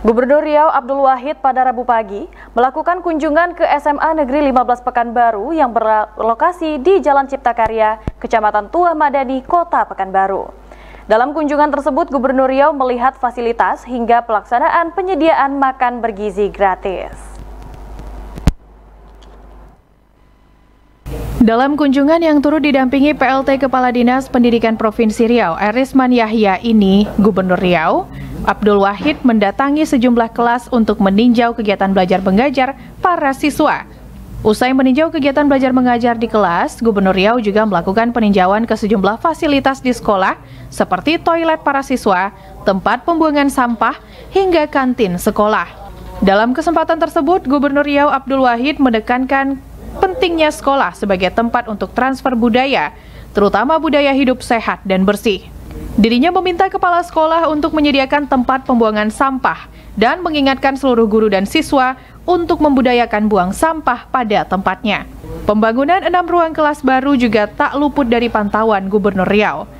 Gubernur Riau Abdul Wahid pada Rabu pagi melakukan kunjungan ke SMA Negeri 15 Pekanbaru yang berlokasi di Jalan Cipta Karya, Kecamatan Tua Madani, Kota Pekanbaru. Dalam kunjungan tersebut, Gubernur Riau melihat fasilitas hingga pelaksanaan penyediaan makan bergizi gratis. Dalam kunjungan yang turut didampingi PLT Kepala Dinas Pendidikan Provinsi Riau, Erisman Yahya ini, Gubernur Riau Abdul Wahid mendatangi sejumlah kelas untuk meninjau kegiatan belajar mengajar para siswa. Usai meninjau kegiatan belajar mengajar di kelas, Gubernur Riau juga melakukan peninjauan ke sejumlah fasilitas di sekolah seperti toilet para siswa, tempat pembuangan sampah, hingga kantin sekolah. Dalam kesempatan tersebut, Gubernur Riau Abdul Wahid menekankan pentingnya sekolah sebagai tempat untuk transfer budaya, terutama budaya hidup sehat dan bersih. Dirinya meminta kepala sekolah untuk menyediakan tempat pembuangan sampah dan mengingatkan seluruh guru dan siswa untuk membudayakan buang sampah pada tempatnya. Pembangunan 6 ruang kelas baru juga tak luput dari pantauan Gubernur Riau.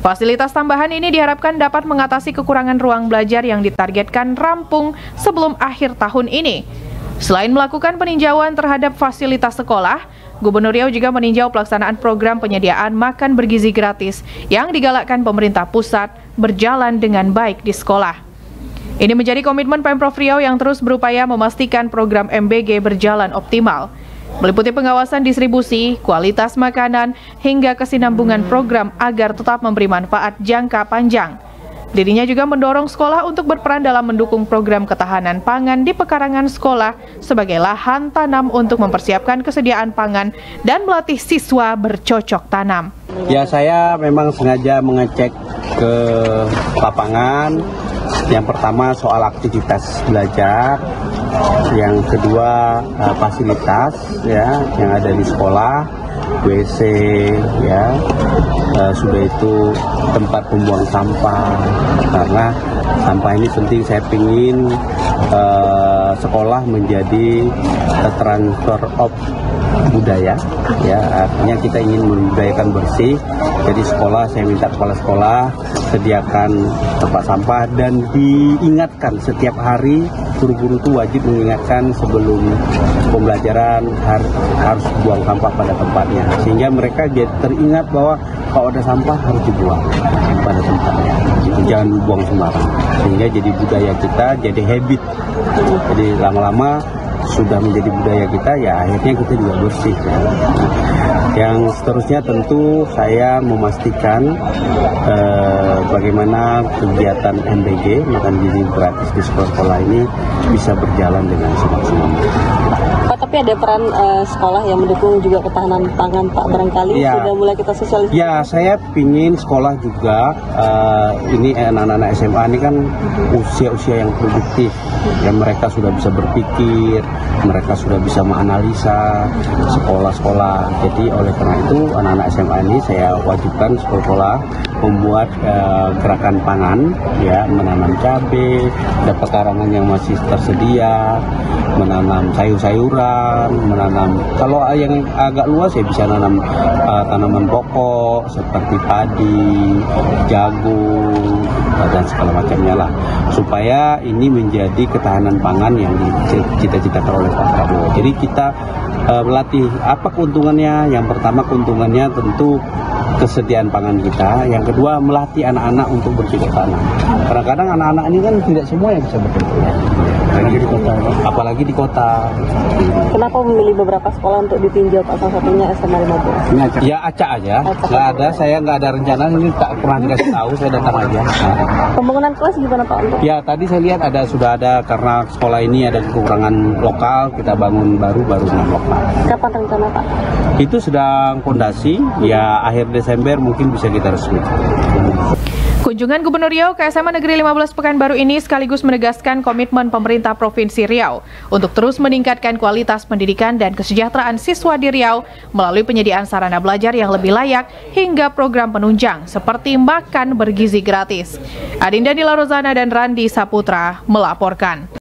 Fasilitas tambahan ini diharapkan dapat mengatasi kekurangan ruang belajar yang ditargetkan rampung sebelum akhir tahun ini. Selain melakukan peninjauan terhadap fasilitas sekolah, Gubernur Riau juga meninjau pelaksanaan program penyediaan makan bergizi gratis yang digalakkan pemerintah pusat berjalan dengan baik di sekolah. Ini menjadi komitmen Pemprov Riau yang terus berupaya memastikan program MBG berjalan optimal, meliputi pengawasan distribusi, kualitas makanan, hingga kesinambungan program agar tetap memberi manfaat jangka panjang. Dirinya juga mendorong sekolah untuk berperan dalam mendukung program ketahanan pangan di pekarangan sekolah sebagai lahan tanam untuk mempersiapkan kesediaan pangan dan melatih siswa bercocok tanam. Ya, saya memang sengaja mengecek ke lapangan. Yang pertama soal aktivitas belajar, yang kedua fasilitas ya yang ada di sekolah, WC ya, sudah itu tempat pembuang sampah, karena sampah ini penting. Saya ingin sekolah menjadi transfer of budaya ya, artinya kita ingin membudayakan bersih. Jadi sekolah, saya minta kepala sekolah sediakan tempat sampah dan diingatkan setiap hari, guru-guru itu wajib mengingatkan sebelum pembelajaran harus buang sampah pada tempatnya, sehingga mereka teringat bahwa kalau ada sampah harus dibuang pada tempatnya, jangan dibuang sembarangan, sehingga jadi budaya kita, jadi habit. Jadi lama-lama sudah menjadi budaya kita, ya akhirnya kita juga bersih ya. Yang seterusnya tentu saya memastikan bagaimana kegiatan MBG makan gizi gratis di sekolah ini bisa berjalan dengan semaksimal. Pak, tapi ada peran sekolah yang mendukung juga ketahanan pangan, Pak, barangkali ya, sudah mulai kita sosialisasi. Ya, saya pingin sekolah juga, ini anak-anak SMA ini kan usia-usia yang produktif, dan mereka sudah bisa berpikir, mereka sudah bisa menganalisa sekolah-sekolah. Jadi oleh karena itu anak-anak SMA ini saya wajibkan sekolah membuat gerakan pangan, ya, menanam cabai, ada pekarangan yang masih tersedia, menanam sayur-sayuran, menanam, kalau yang agak luas ya bisa nanam tanaman pokok seperti padi, jagung, dan segala macamnya lah, supaya ini menjadi ketahanan pangan yang dicita-citakan oleh Pak Prabowo. Jadi kita melatih, apa keuntungannya? Yang pertama keuntungannya tentu kesediaan pangan kita, yang kedua melatih anak-anak untuk bercocok tanam. Kadang-kadang anak-anak ini kan tidak semua yang bisa bercocok tanam, apalagi di kota. Kenapa memilih beberapa sekolah untuk ditinjau, Pak? Salah satunya SMA 15. Ya acak aja, nggak ada, saya nggak ada rencana, ini tak pernah dikasih tahu, saya datang aja. Pembangunan kelas gimana, Pak? Ya tadi saya lihat sudah ada, karena sekolah ini ada kekurangan lokal, kita bangun baru 6 lokal. Kapan rencana, Pak? Itu sedang fondasi, ya akhir Desember mungkin bisa kita resmikan. Kunjungan Gubernur Riau ke SMA Negeri 15 Pekanbaru ini sekaligus menegaskan komitmen pemerintah Provinsi Riau untuk terus meningkatkan kualitas pendidikan dan kesejahteraan siswa di Riau melalui penyediaan sarana belajar yang lebih layak hingga program penunjang seperti makan bergizi gratis. Adinda Nila Rozana dan Randi Saputra melaporkan.